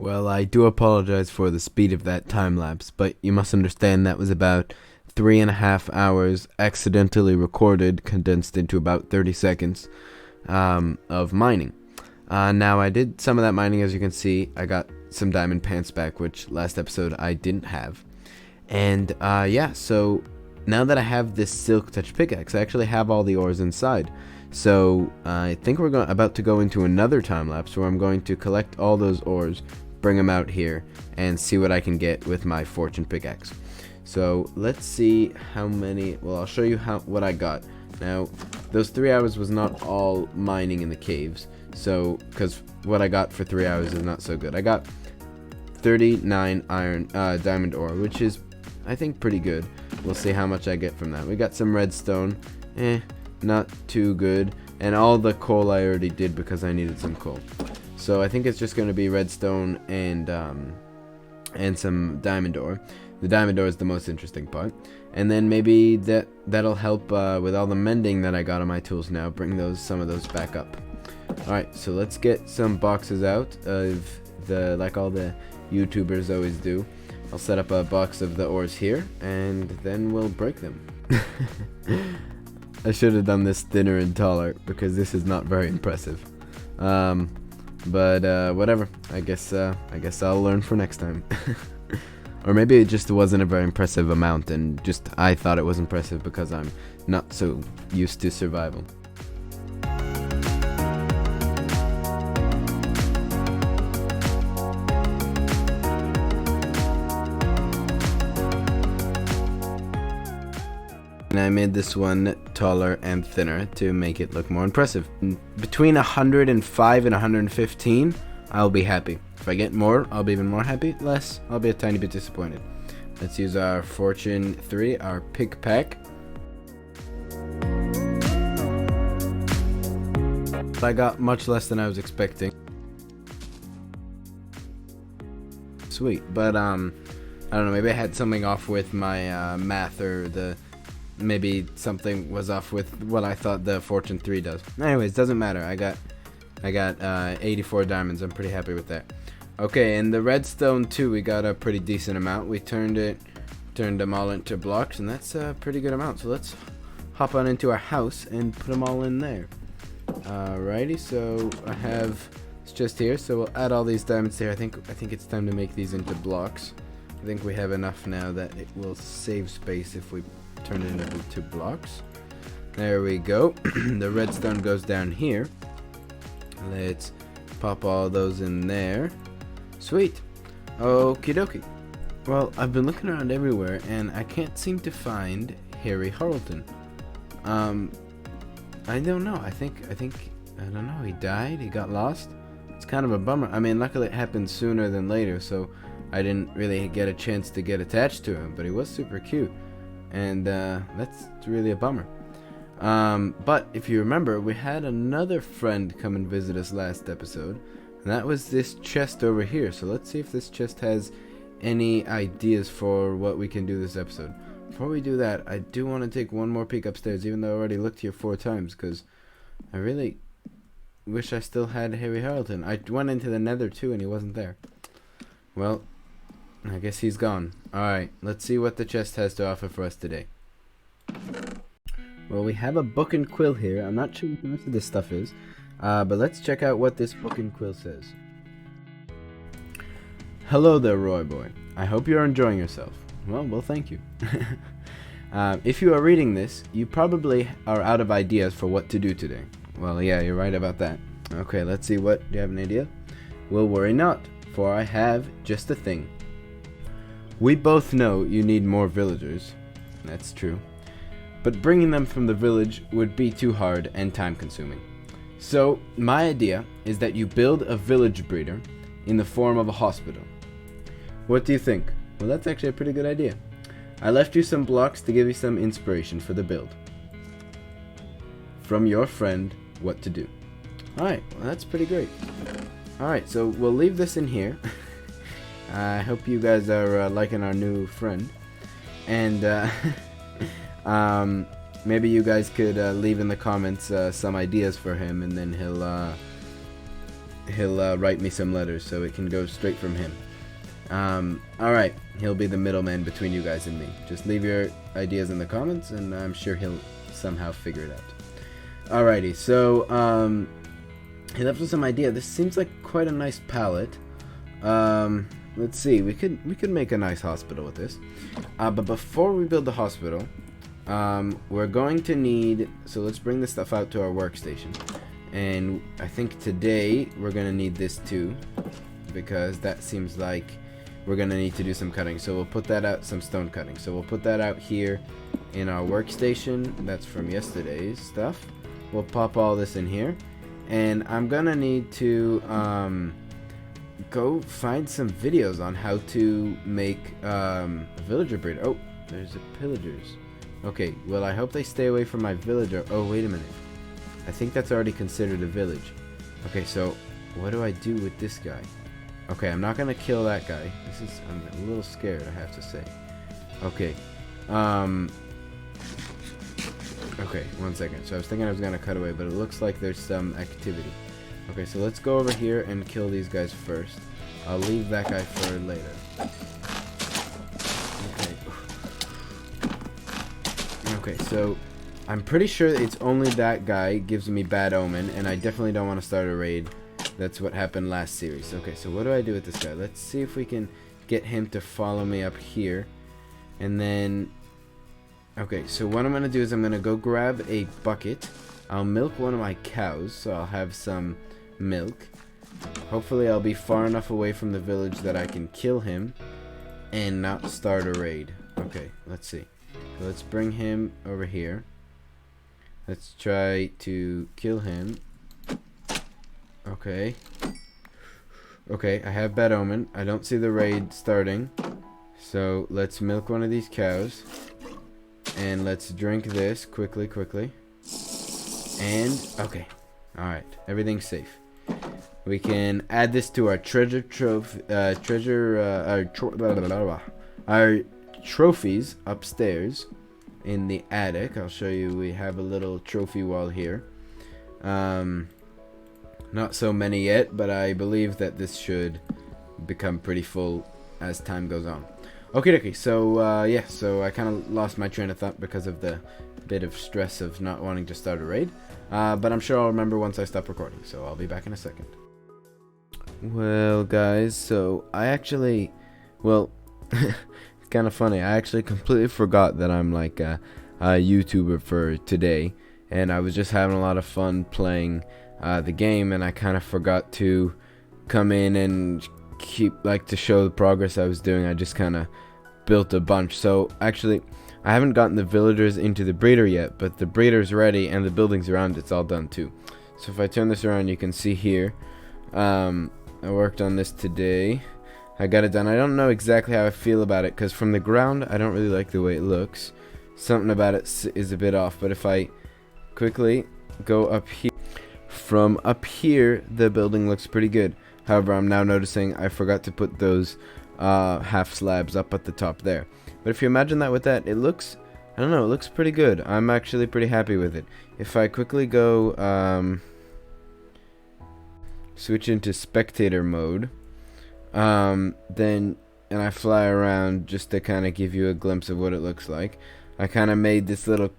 Well, I do apologize for the speed of that time lapse, but you must understand that was about 3.5 hours accidentally recorded, condensed into about 30 seconds of mining. Now, I did some of that mining, as you can see. I got some diamond pants back, which last episode I didn't have. And yeah, so now that I have this silk touch pickaxe, I actually have all the ores inside. So I think we're about to go into another time lapse where I'm going to collect all those ores, bring them out here, and see what I can get with my fortune pickaxe. So let's see how many. Well, I'll show you what I got. Now, those 3 hours was not all mining in the caves, so because what I got for 3 hours is not so good. I got 39 diamond ore, which is, I think, pretty good. We'll see how much I get from that. We got some redstone, not too good, and all the coal I already did because I needed some coal. So I think it's just going to be redstone and some diamond ore. The diamond ore is the most interesting part, and then maybe that'll help with all the mending that I got on my tools now. Bring some of those back up. All right, so let's get some boxes out of like all the YouTubers always do. I'll set up a box of the ores here, and then we'll break them. I should have done this thinner and taller because this is not very impressive. But whatever. I guess I'll learn for next time. Or maybe it just wasn't a very impressive amount, and just I thought it was impressive because I'm not so used to survival. And I made this one taller and thinner to make it look more impressive. Between 105 and 115, I'll be happy. If I get more, I'll be even more happy. Less, I'll be a tiny bit disappointed. Let's use our Fortune 3, our pick pack. I got much less than I was expecting. Sweet, but I don't know, maybe I had something off with my math, or maybe something was off with what I thought the Fortune 3 does. Anyways, doesn't matter. I got 84 diamonds. I'm pretty happy with that. Okay, and the redstone too, we got a pretty decent amount. We turned them all into blocks, and that's a pretty good amount. So let's hop on into our house and put them all in there. Alrighty, so it's just here. So we'll add all these diamonds here. I think it's time to make these into blocks. I think we have enough now that it will save space if we turn it into blocks. There we go. The redstone goes down here. Let's pop all those in there. Sweet. Okie dokie. Well, I've been looking around everywhere and I can't seem to find Harry Harulten. I don't know. I think I don't know. He died. He got lost. It's kind of a bummer. I mean, luckily it happened sooner than later, so I didn't really get a chance to get attached to him. But he was super cute, and that's really a bummer. But if you remember, we had another friend come and visit us last episode, and that was this chest over here. So let's see if this chest has any ideas for what we can do this episode. Before we do that, I do want to take one more peek upstairs, even though I already looked here 4 times, because I really wish I still had Harry Harulten. I went into the nether too, and he wasn't there. Well, I guess he's gone. Alright, let's see what the chest has to offer for us today. Well, we have a book and quill here. I'm not sure what the rest of this stuff is, but let's check out what this book and quill says. Hello there, Roy Boy. I hope you're enjoying yourself. Well, thank you. If you are reading this, you probably are out of ideas for what to do today. Well, yeah, you're right about that. Okay, let's see. Do you have an idea? Well, worry not, for I have just the thing. We both know you need more villagers. That's true. But bringing them from the village would be too hard and time consuming. So, my idea is that you build a village breeder in the form of a hospital. What do you think? Well, that's actually a pretty good idea. I left you some blocks to give you some inspiration for the build. From your friend, WhatToDo. Alright, well, that's pretty great. Alright, so we'll leave this in here. I hope you guys are liking our new friend. And maybe you guys could leave in the comments some ideas for him, and then he'll write me some letters so it can go straight from him. Alright, he'll be the middleman between you guys and me. Just leave your ideas in the comments, and I'm sure he'll somehow figure it out. Alrighty, so, he left us some idea. This seems like quite a nice palette. Let's see, we could make a nice hospital with this. But before we build the hospital, we're going to need, so let's bring this stuff out to our workstation. And I think today we're gonna need this too, because that seems like we're gonna need to do some cutting. So we'll put that out, some stone cutting. So we'll put that out here in our workstation. That's from yesterday's stuff. We'll pop all this in here, and I'm gonna need to go find some videos on how to make a villager breeder. Oh, there's the pillagers. Okay, well, I hope they stay away from my villager. Oh, wait a minute. I think that's already considered a village. Okay, so what do I do with this guy? Okay, I'm not gonna kill that guy. I'm a little scared, I have to say. Okay. Okay, 1 second. So I was thinking I was gonna cut away, but it looks like there's some activity. Okay, so let's go over here and kill these guys first. I'll leave that guy for later. Okay, so I'm pretty sure it's only that guy gives me bad omen, and I definitely don't want to start a raid. That's what happened last series. Okay, so what do I do with this guy? Let's see if we can get him to follow me up here. And then, okay, so what I'm going to do is I'm going to go grab a bucket. I'll milk one of my cows, so I'll have some milk. Hopefully I'll be far enough away from the village that I can kill him and not start a raid. Okay, let's see. So let's bring him over here. Let's try to kill him. Okay. Okay, I have bad omen. I don't see the raid starting. So let's milk one of these cows. And let's drink this quickly. And, okay. Alright, everything's safe. We can add this to our treasure trophy, our trophies upstairs in the attic. I'll show you, we have a little trophy wall here. Not so many yet, but I believe that this should become pretty full as time goes on. Okay, so yeah, so I kind of lost my train of thought because of the bit of stress of not wanting to start a raid, but I'm sure I'll remember once I stop recording, so I'll be back in a second. Well, guys, so I actually, well, it's kind of funny, I actually completely forgot that I'm like a YouTuber for today, and I was just having a lot of fun playing the game, and I kind of forgot to come in and to show the progress I was doing. I just kind of built a bunch. So actually I haven't gotten the villagers into the breeder yet, but the breeder's ready and the buildings around it's all done too. So if I turn this around, you can see here, I worked on this today. I got it done. I don't know exactly how I feel about it, because from the ground I don't really like the way it looks. Something about it is a bit off, but if I quickly go up here, from up here the building looks pretty good. However, I'm now noticing I forgot to put those half slabs up at the top there. But if you imagine that with that, it looks, I don't know, it looks pretty good. I'm actually pretty happy with it. If I quickly go switch into spectator mode, then, and I fly around just to kind of give you a glimpse of what it looks like. I kind of made this little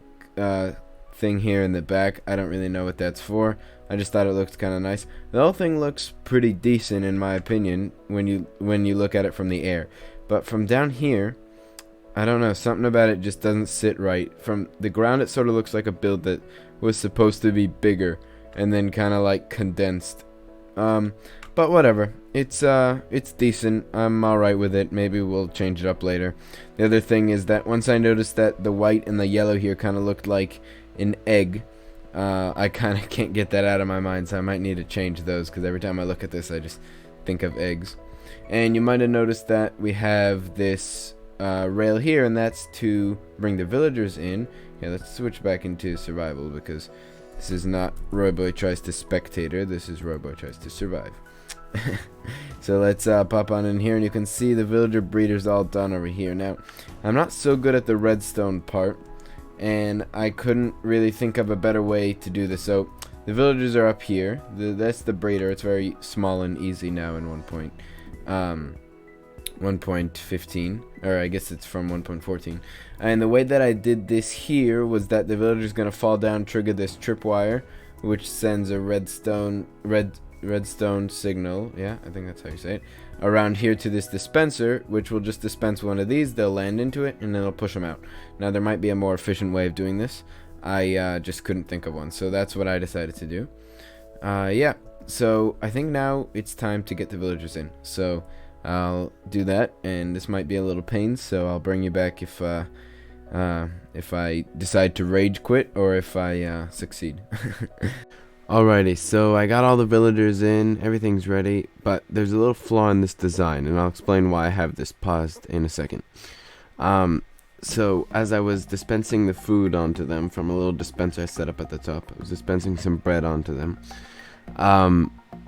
thing here in the back. I don't really know what that's for. I just thought it looked kind of nice. The whole thing looks pretty decent in my opinion when you look at it from the air. But from down here, I don't know, something about it just doesn't sit right. From the ground it sort of looks like a build that was supposed to be bigger and then kind of like condensed. But whatever. It's decent. I'm alright with it. Maybe we'll change it up later. The other thing is that once I noticed that the white and the yellow here kind of looked like an egg, I kind of can't get that out of my mind, so I might need to change those, because every time I look at this I just think of eggs. And you might have noticed that we have this rail here, and that's to bring the villagers in. Yeah, let's switch back into survival, because this is not Royboy Tries to Spectator, this is Royboy Tries to Survive. So let's pop on in here, and you can see the villager breeders all done over here. Now, I'm not so good at the redstone part, and I couldn't really think of a better way to do this, so The villagers are up here. That's the breeder. It's very small and easy now in 1.15, or I guess it's from 1.14. And the way that I did this here was that the villager's gonna fall down, trigger this tripwire, which sends a redstone signal. Yeah, I think that's how you say it. Around here to this dispenser, which will just dispense one of these. They'll land into it, and then it'll push them out. Now there might be a more efficient way of doing this. I just couldn't think of one, so that's what I decided to do. Yeah, so I think now it's time to get the villagers in. So I'll do that, and this might be a little pain, so I'll bring you back if I decide to rage quit or if I succeed. Alrighty, so I got all the villagers in, everything's ready, but there's a little flaw in this design, and I'll explain why I have this paused in a second. So as I was dispensing the food onto them from a little dispenser I set up at the top, I was dispensing some bread onto them.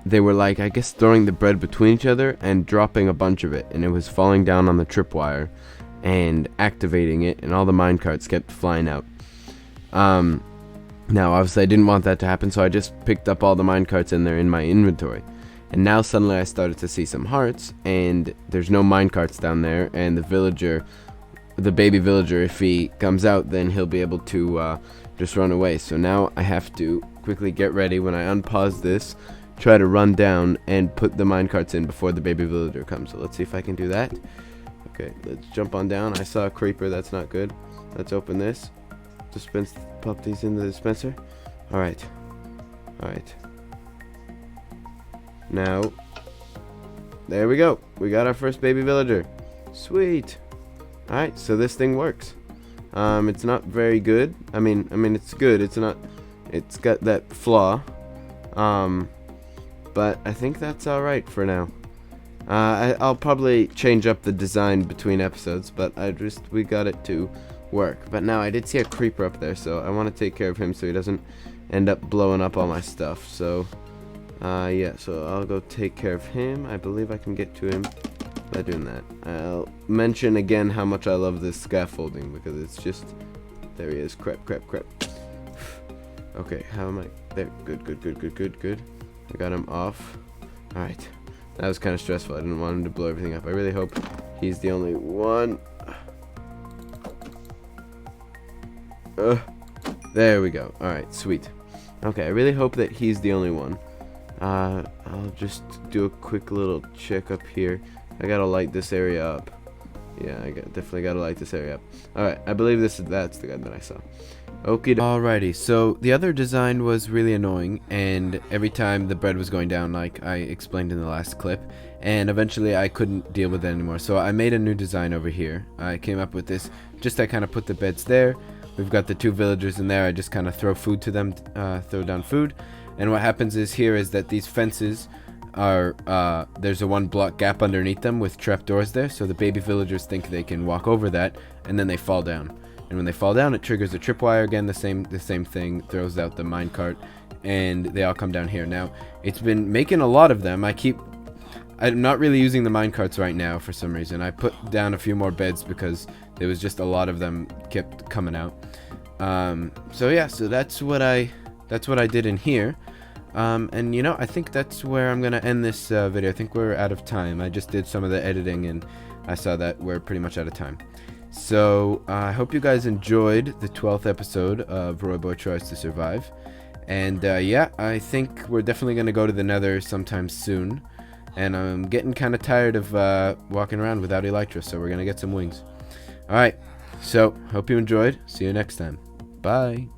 They were like, I guess, throwing the bread between each other and dropping a bunch of it, and it was falling down on the tripwire and activating it, and all the minecarts kept flying out. Now, obviously, I didn't want that to happen, so I just picked up all the minecarts in there in my inventory. And now, suddenly, I started to see some hearts, and there's no minecarts down there, and the baby villager, if he comes out, then he'll be able to just run away. So now I have to quickly get ready when I unpause this, try to run down, and put the minecarts in before the baby villager comes. So let's see if I can do that. Okay, let's jump on down. I saw a creeper, that's not good. Let's open this. Pop these in the dispenser. Alright. Now, there we go. We got our first baby villager. Sweet. Alright, so this thing works. It's not very good. I mean, it's good. It's got that flaw. But I think that's alright for now. I'll probably change up the design between episodes, but we got it to work. But now I did see a creeper up there, so I want to take care of him so he doesn't end up blowing up all my stuff. So yeah, so I'll go take care of him. I believe I can get to him by doing that. I'll mention again how much I love this scaffolding, because it's just, there he is. Crap. Okay, how am I there? Good. I got him off. Alright, that was kind of stressful. I didn't want him to blow everything up. I really hope he's the only one. There we go. Alright, sweet. Okay, I really hope that he's the only one. I'll just do a quick little check up here. I gotta light this area up. Yeah, definitely gotta light this area up. Alright, I believe that's the guy that I saw. Okay. Alrighty, so the other design was really annoying, and every time the bread was going down, like I explained in the last clip, and eventually I couldn't deal with it anymore. So I made a new design over here. I came up with this, I kind of put the beds there. We've got the two villagers in there. I just kind of throw food to them, throw down food. And what happens is that these fences are, there's a 1 block gap underneath them with trapdoors there. So the baby villagers think they can walk over that, and then they fall down. And when they fall down, it triggers a tripwire again, the same thing, throws out the minecart, and they all come down here. Now, it's been making a lot of them. I'm not really using the minecarts right now for some reason. I put down a few more beds because there was just a lot of them kept coming out. So yeah, so that's what I did in here. And I think that's where I'm gonna end this video. I think we're out of time. I just did some of the editing and I saw that we're pretty much out of time. So I hope you guys enjoyed the 12th episode of Roy Boy Tries to Survive. And yeah, I think we're definitely gonna go to the Nether sometime soon. And I'm getting kind of tired of walking around without Elytra, so we're gonna get some wings. Alright, so hope you enjoyed. See you next time. Bye.